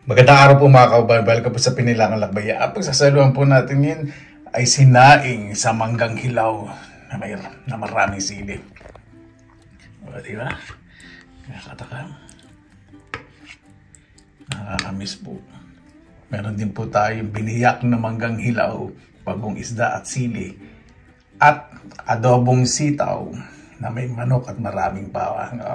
Magandang araw po mga kaubayan. Welcome po sa Pinilangang Lakbay. Ang pagsasaluhan po natin ngayon ay sinaing sa manggang hilaw na maraming sili. O, diba? Nakakatakam. Nakakamiss po. Meron din po tayong biniyak na manggang hilaw, bagong isda at sili. At adobong sitaw na may manok at maraming bawang.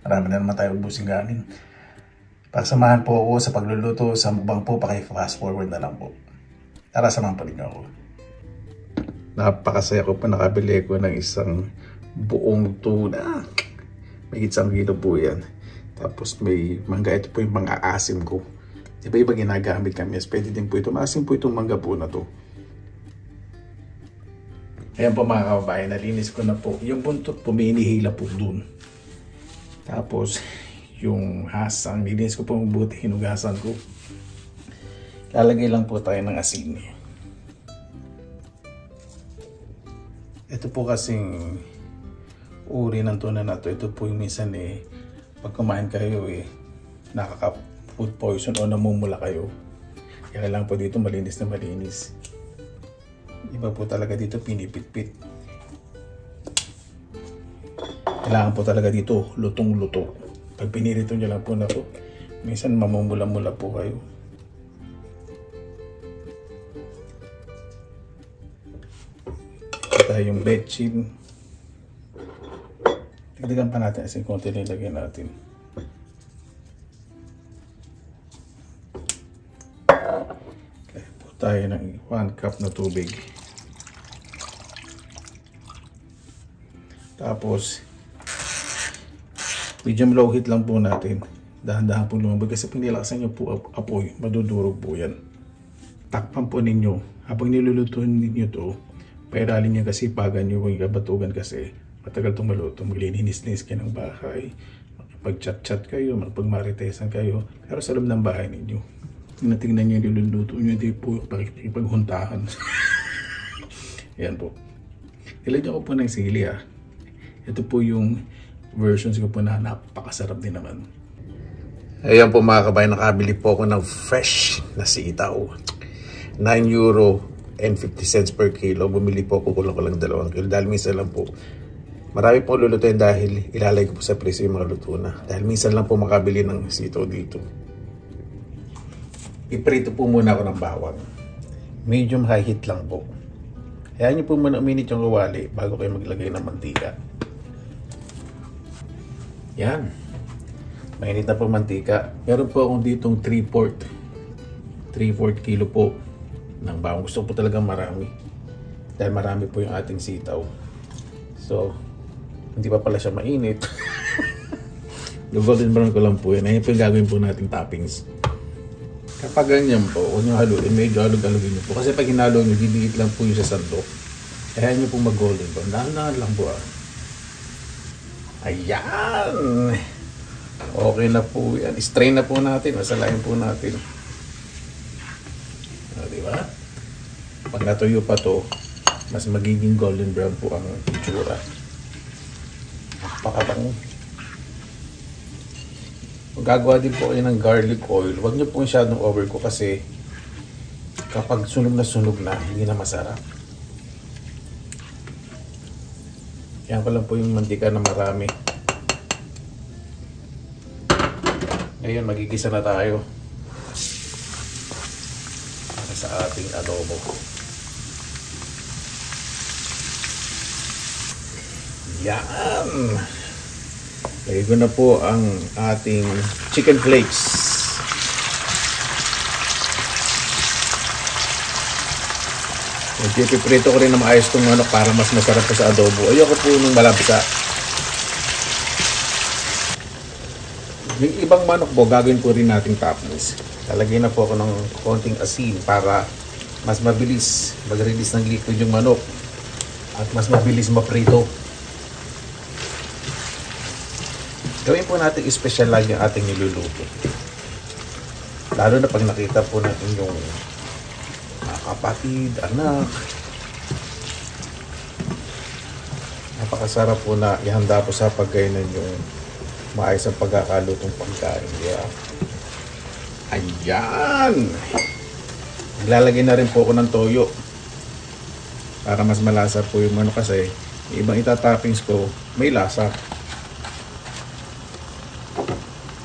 Marami na naman tayo ubusing ganin. Pagsamahan po ako sa pagluluto sa mukbang po, paki-fast forward na lang po. Tara, samahan pa rin ako. Napakasaya ko po, nakabili ko ng isang buong tuna. May 1 kilo po yan. Tapos may mangga, ito po yung mga asim ko. Iba-iba ginagamit kami. Pwede din po ito. Maasim po itong mangga po na to. Ayan po mga kababayan, nalinis ko na po. Yung buntot po, may inihila po dun. Tapos, yung hasang, nilinis ko po mabuti, hinugasan ko. Lalagay lang po tayo ng asin. Ito po kasing uri ng tuna na to. Ito po yung minsan pag kumain kayo nakaka-food poison o namumula kayo. Kaya lang po dito malinis na malinis. Iba po talaga dito pinipit-pit. Kailangan po talaga dito lutong-luto. Pag pinirito nyo lang po na po, minsan mamumula-mula po kayo. Ito yung betchin. Tigdagan pa natin kasi konti nilagay natin. Kaya po tayo ng 1 cup na tubig. Tapos, medium low heat lang po natin. Dahan-dahan po lumabog kasi pag nilakasan nyo po apoy, madudurog po yan. Takpan po ninyo. Habang nilulutuin ninyo to, pairalin nyo kasi pagan nyo kung ikabatugan kasi matagal itong maluto. Maglilinis-linis kayo ng bahay, makipag-chat-chat kayo, makipag-maritesan kayo. Pero sa loob ng bahay ninyo, tingnan nyo yung niluluto nyo, hindi po pakipaghuntahan. Yan po. Nilagyan ko po ng sili . Ito po yung versions ko po na napakasarap din naman. Ayan po mga kabayan, nakabili po ako ng fresh na sitaw. €9.50 per kilo. Bumili po ako kulang-kulang 2 kilo. Dahil minsan lang po, marami po lulutuin dahil ilalagay ko po sa preso yung mga luto na. Dahil minsan lang po makabili ng sitaw dito. Iprito po muna ako ng bawang. Medium high heat lang po. Hayaan nyo po muna uminit yung kawali bago kayo maglagay ng mantika. Yan. Mainit na po mantika. Meron po akong ditong 3/4 kilo po ng bawang. Gusto po talagang marami. Dahil marami po yung ating sitaw. So, hindi pa pala siya mainit. Golden brown ko lang po yan. Ayan po yung gagawin po nating toppings. Kapag ganyan po, huwag nyo haluin. Medyo halug-halugin nyo po. Kasi pag hinalo nyo, didikit lang po yung sa sandok. Ayan nyo po mag-golden brown. Dahan-dahan lang po . Ayan! Okay na po yan. Strain na po natin. Masalain po natin. Diba? Pag natuyo pa to, mas magiging golden brown po ang itsura. Pakatang. Magagawa din po kayo ng garlic oil. Huwag nyo po masyadong overcook kasi kapag sunog na, hindi na masarap. Yan ko lang po yung mantika na marami. Ngayon, magigisa na tayo para sa ating adobo. Yan! Lagay ko na po ang ating chicken flakes. Piprito ko rin na maayos itong manok para mas masarap pa sa adobo. Ayoko po nung malapsa. Yung ibang manok po, gagawin po rin nating toppings. Lalagay na po ako ng konting asin para mas mabilis mag-release ng liquid yung manok at mas mabilis maprito. Gawin po natin special lang yung ating niluluto. Lalo na pag nakita po natin yung kapatid, anak. Napakasarap po na ihanda po sa pagkainan yung maayos ang pagkakalutong pagkain. Yeah. Ayan! Naglalagay na rin po ako ng toyo para mas malasa po yung manok kasi yung ibang itatoppings ko may lasa.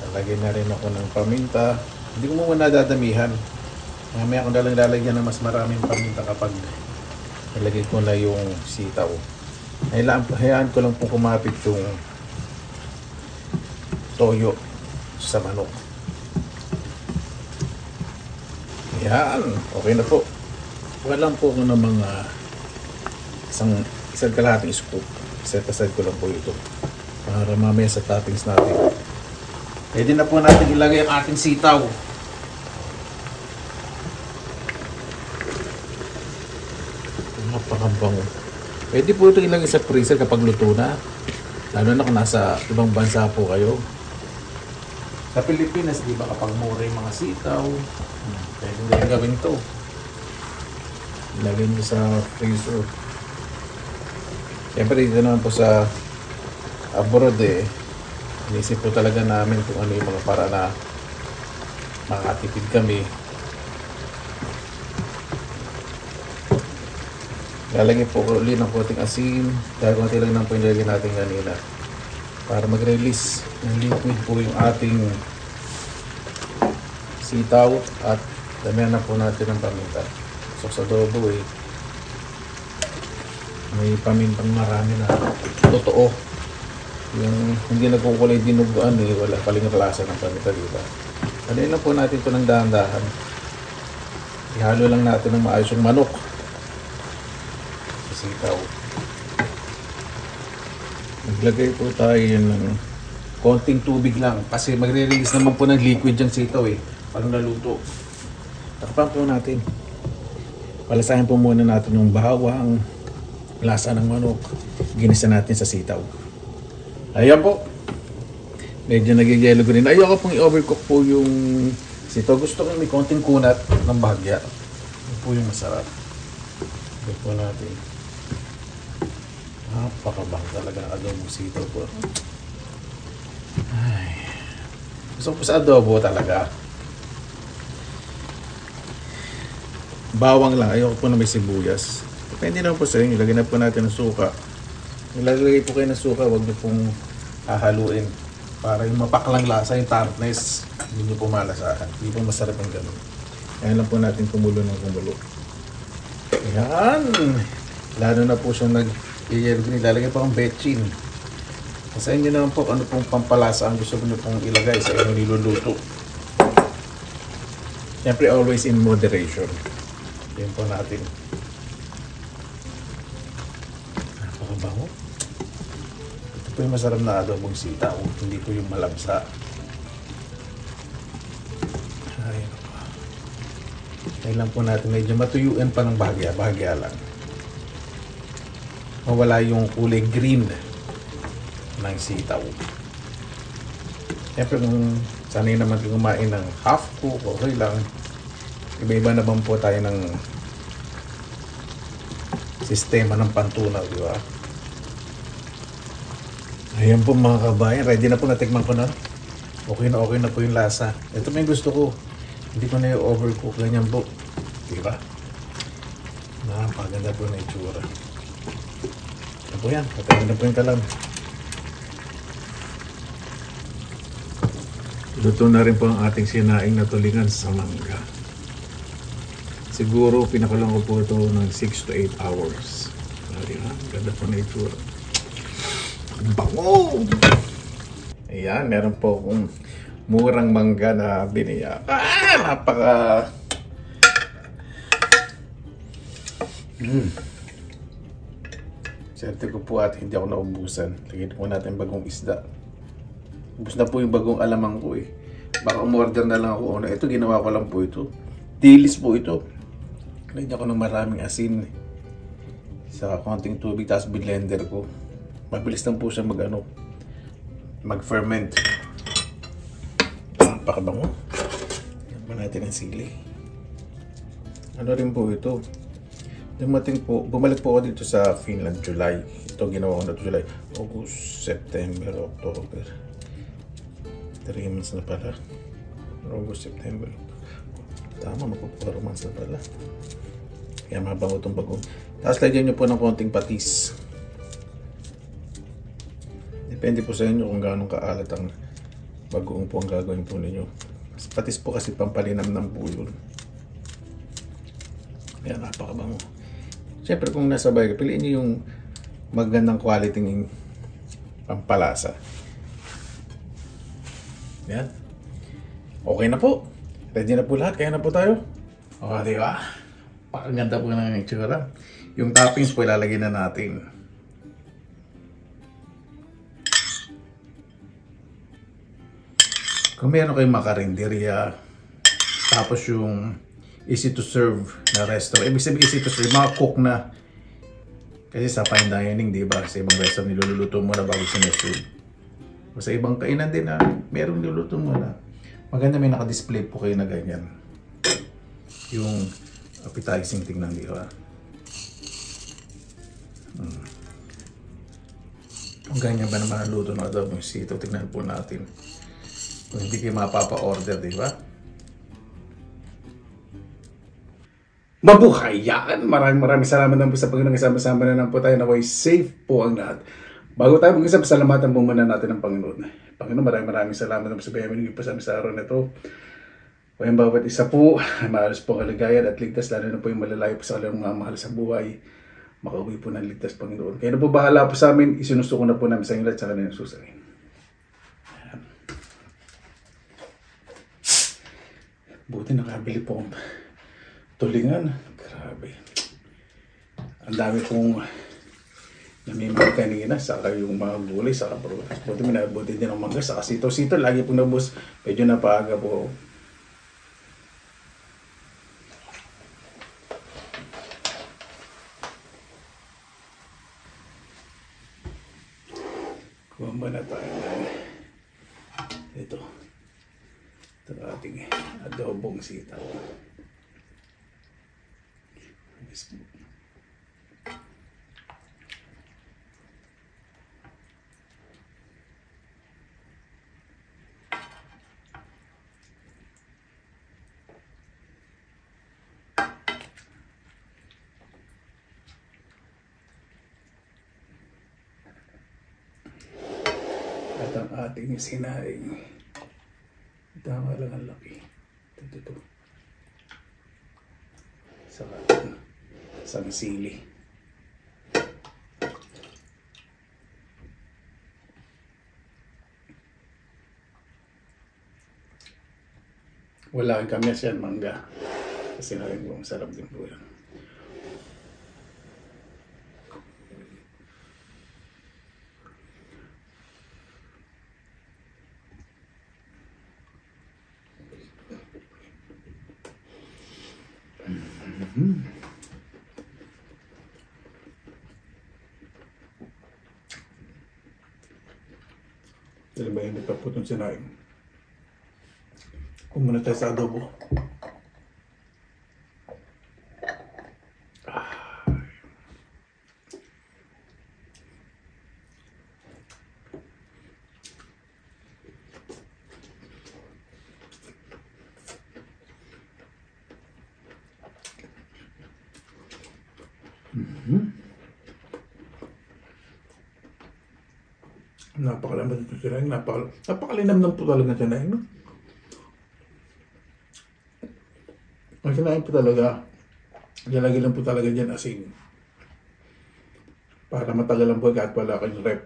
Lalagay na rin ako ng paminta. Hindi ko muna dadamihan. Mamaya ko nalang lalagyan ng mas maraming paminta kapag nalagay ko na yung sitaw. Hayaan ko lang po kumapit yung toyo sa manok. Ayan, okay na po. Walang po ako ng mga isang kalahating scoop. Set aside ko lang po ito para mamaya sa toppings natin. Pwede na po natin ilagay ang ating sitaw. Napakabango. Pwede po ito ilagay sa freezer kapag luto na. Lalo na kung nasa ibang bansa po kayo. Sa Pilipinas, di ba kapag mura yung mga sitaw, pwede nyo gawin ito. Ilagay nyo sa freezer. Siyempre dito naman po sa abroad inisip po talaga namin kung ano yung mga para na makatipid kami. Lalagay po ulit ng konting asin dahil konti lang po yung nilagay natin kanina para mag-release ng liquid po yung ating sitaw at damihan na po natin ng paminta. So sa adobo may pamintang marami na totoo. Yung hindi nagkukulay dinuguan wala paling lasa ng paminta, diba? Ano lang po natin ito ng dahan-dahan. Ihalo lang natin ng maayos yung manok sa sitaw. Naglagay po tayo ng konting tubig lang kasi magre-release naman po ng liquid yung sitaw pag naluto. Takpan po natin. Palasahin po muna natin yung bawang, lasa ng manok, ginisa natin sa sitaw. Ayan po. Medyo nagigelo ko rin. Ayoko pong i-overcook po yung sitaw. Gusto ko may konting kunat ng bahagya. Yun po yung masarap. Ito po natin. Napakabang talaga ang adobo sitaw po. Ay. Gusto ko po sa adobo talaga. Bawang lang. Ayoko po na may sibuyas. Depende naman po sa inyo. Lagyan na po natin ng suka. Nilalagay po kayo ng suka, huwag niyo pong hahaluin para yung mapaklang lasa, yung tartness, hindi niyo po malasahan. Hindi po masarap ang ganun. Ayan lang po natin kumulo ng kumulo. Ayan! Lalo na po siya nilalagay pa ang betchin. Sa inyo naman po ano pong pampalasa ang gusto niyo pong ilagay sa inyong niluluto. Siyempre always in moderation. Yan po natin. Napakabango. Ito po yung masarap na adobong sitaw. Hindi po yung malabsa. Ayan po. Kailan po natin medyo matuyuan pa ng bahagya lang. Mawala yung kulay green ng sitaw. Siyempre kung sanay naman kumain ng half cook, okay lang. Iba-iba naman po tayo ng sistema ng pantunaw, di ba? Ayan po mga kabayan, ready na po, natikman ko na. Okay na po yung lasa. Ito may gusto ko. Hindi ko na yung overcook, ganyan po. Di ba? Napaganda po na itsura. Ito po yan, patayin na po yung kalam. Luto na rin po ang ating sinaing na tulingan sa mangga. Siguro pinakulang ko po ito ng 6 to 8 hours. Ganda po na itsura. Bango! Ayan, meron po akong murang mangga na biniya. Napaka... Serte ko po at hindi ako naubusan. Lagyan po natin bagong isda. Ubus na po yung bagong alamang ko Baka umorder na lang ako. Ito, ginawa ko lang po ito. Dilis po ito. Lagyan ko ng maraming asin. Sa konting tubig, tapos blender ko. Mabilis lang po siya mag-ferment. Napakabango. Lagyan pa natin ang sili. Ano rin po ito? Bumalik po ako dito sa Finland, July. Ito ginawa ko na July. August, September, October. 3 months na pala. August, September. Tama, magpo-4 months na pala. Kaya mabango itong bagong. Tapos lagyan nyo po ng konting patis. Depende po sa inyo kung gaano kaalat ang bagoong po ang gagawin po ninyo. Patis po kasi pampalinam ng po yun. Kaya napakabango. Siyempre kung nasa bahay, piliin nyo yung magandang quality ng pampalasa. Yan. Okay na po. Ready na po lahat. Kaya na po tayo. O, di ba? Pakaganda po ng itsura. Yung toppings po ilalagay na natin. Kung meron kayong makarinderya, tapos yung easy to serve na restaurant. Ibig sabihin easy to serve, mga cook na. Kasi sa fine dining, di ba? Sa ibang restaurant, niluluto mo na bago sineserve. O sa ibang kainan din na merong niluluto mo na. Maganda may naka-display po kayo na ganyan. Yung appetizing tingnan, di ba? Kung ganyan ba naman ang luto ng adobong sitaw, tingnan po natin. Kung hindi kayo mapapa-order, di ba? Mabuhay yan! Maraming salamat na po sa Panginoon. Kasama-sama na lang po tayo na way safe po ang lahat. Bago tayo mag-isa, pasalamatan po muna natin ang Panginoon. Panginoon, maraming salamat na po sa biyaya po sa amin sa araw na ito. O yung bawat isa po, maalas po kaligayan at ligtas, lalo na po yung malalayo po sa kanilang mga mahal sa buhay. Makauwi po ng ligtas, Panginoon. Kaya na po bahala po sa amin, isinusto ko na po namin sa inyo lahat sa kanilang susarin. Buti nakabili po ang tulingan. Grabe. Ang dami pong namimili kanina, saka yung mga gulay, saka prutas. Buti minabuti din ang mangga, saka sito-sito. Lagi pong nabus, medyo napaaga po. Kumamba na tayo na ito. Ito ating adobong sitaw. At ang ating sinaing. Tama lang ang laki. Ito. Saka isang sili. Wala kang kamis yan, mangga. Kasi narin po, masarap din po yan. Dahil ba hindi pa po itong sinaing. Kung muna tayo sa adobo. Napakalamad ito sinaing. Napakalinam ng po talaga sinaing. No? Ang sinaing po talaga, lalagay lang po talaga dyan asin. Para matagal ang buhay at wala kayong rep.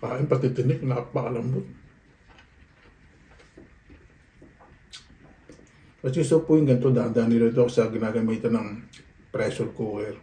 Kain pati tinik, napakalambot. Kasi so po yung ganito, daan nila ito sa ginagamitan ng pressure cooker.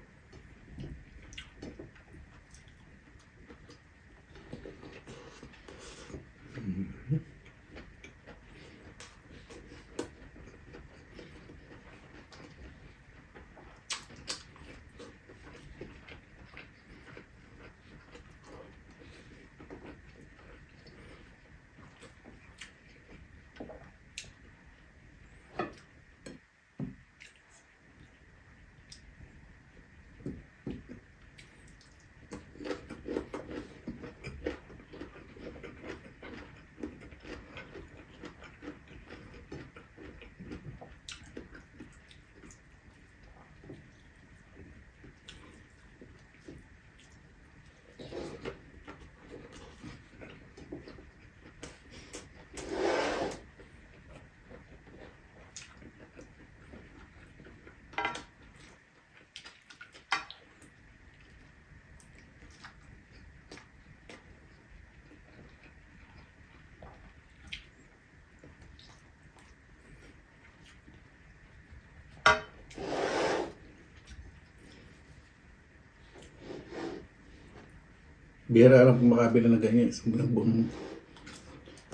Bihira lang kung makabila na ganyan. Isang buong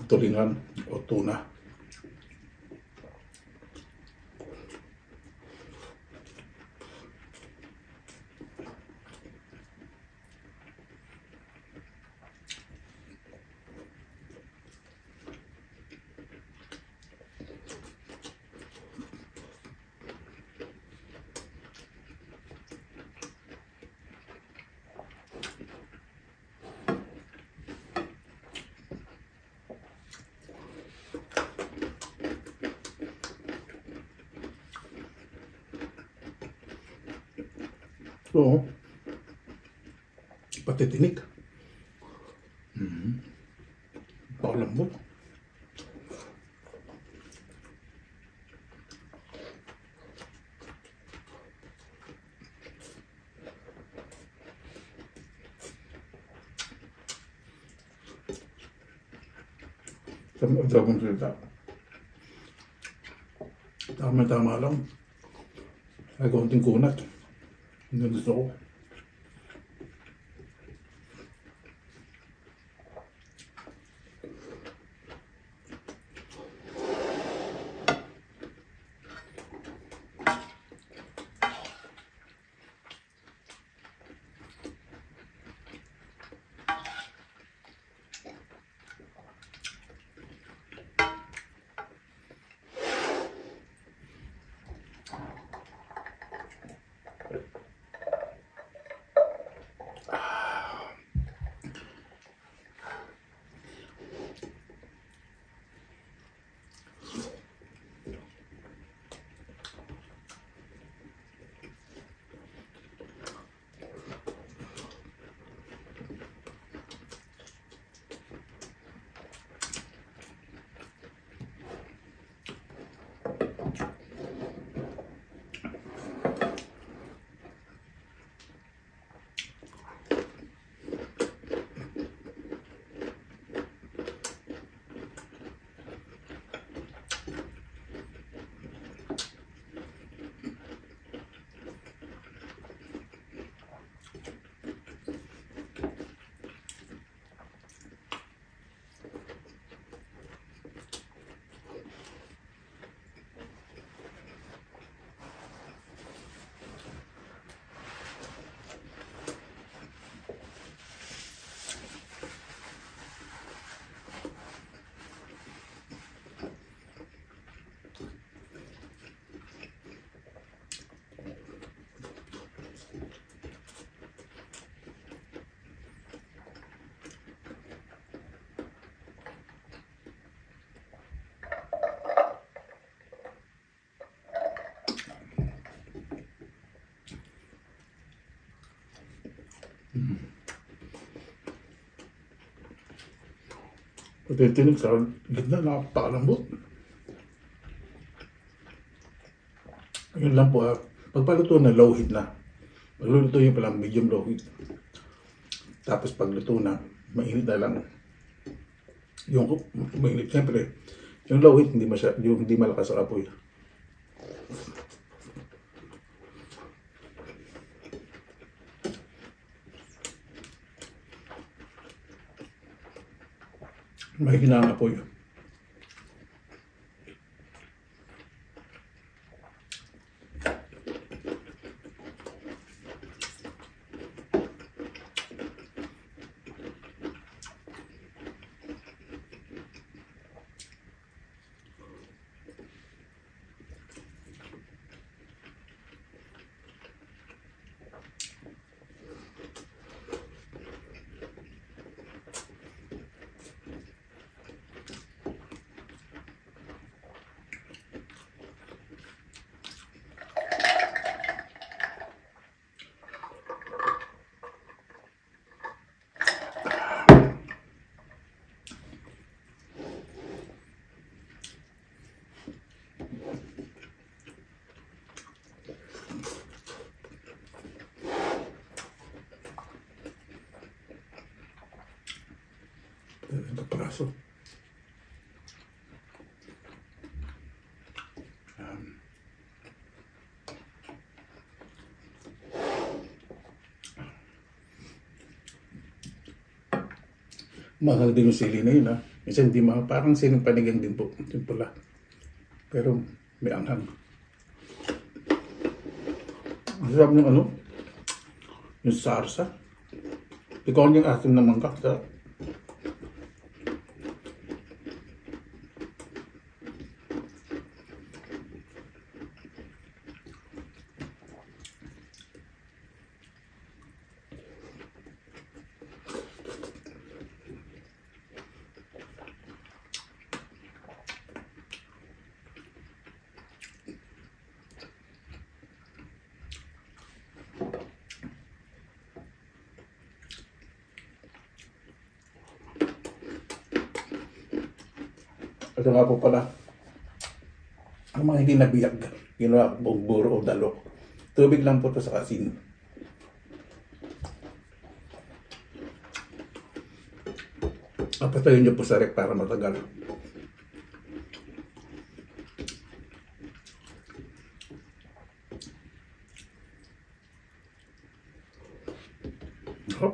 tulingan o tuna. So, patitinik. Pakalambot. Tama-tama salita. Tama-tama lang. Ay, konting kunat. Hindi gusto ko. Patitinig sa gitna, napakalambot. Yun lang po ha. Pagpaluto na, low heat na. Pagluluto yun palang medium low heat. Tapos pagluto na, mainit na lang. Yung mainit, siyempre, yung low heat, yung hindi malakas sa apoy. May hinangapoy. Ito praso. Mahal din yung sili na yun, ha. Minsan hindi mahal. Parang siling panigang din po. Yung pula. Pero may anghang. Ang sarap ng ano? Yung sarsa. Ikaw yung asim na mangga. Sarap. Ito nga po pala, ang mga hindi nabiyag, ginawa buro o dalo. Tubig lang po ito sa asin. Papatayin niyo po sa rek para matagal. Oh.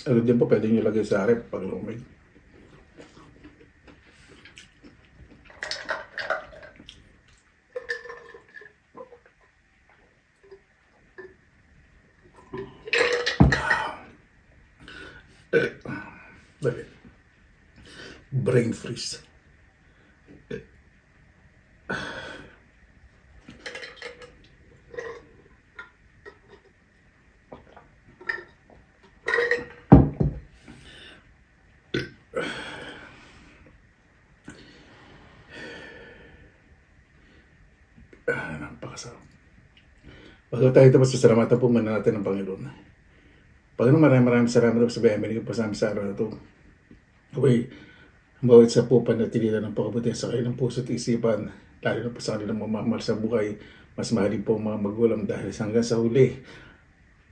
Ano din po, pwede nyo lagay sa rep pag lumig. Dali. Brain freeze. Napakasarap. Bago tayo tapos, sasalamatan po muna natin ng Panginoon. Panginoon, maraming salamat po sa binigay po sa amin sa araw na ito. Okay, bawat sa po panatilihan ng pagkabuti sa kanilang puso at isipan, lalo na po sa kanilang mamamahal sa buhay. Mas mahalin po ang mga magulang dahil hanggang sa huli,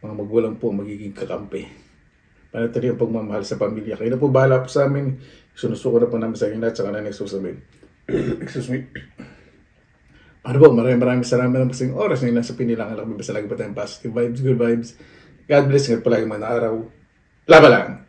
mga magulang po magiging kakampi. Panatilihan ang pagmamahal sa pamilya. Kayo na po bahala po sa amin. Sinusuko na po namin sa inyo lahat sa kanilang susabihin. Excuse me. Ano po, maraming salamat po sa inyong oras na nasa pinilangan lang. Basta lagi pa tayong positive vibes, good vibes. God bless. Ngayon po lagi mga araw. Laban lang!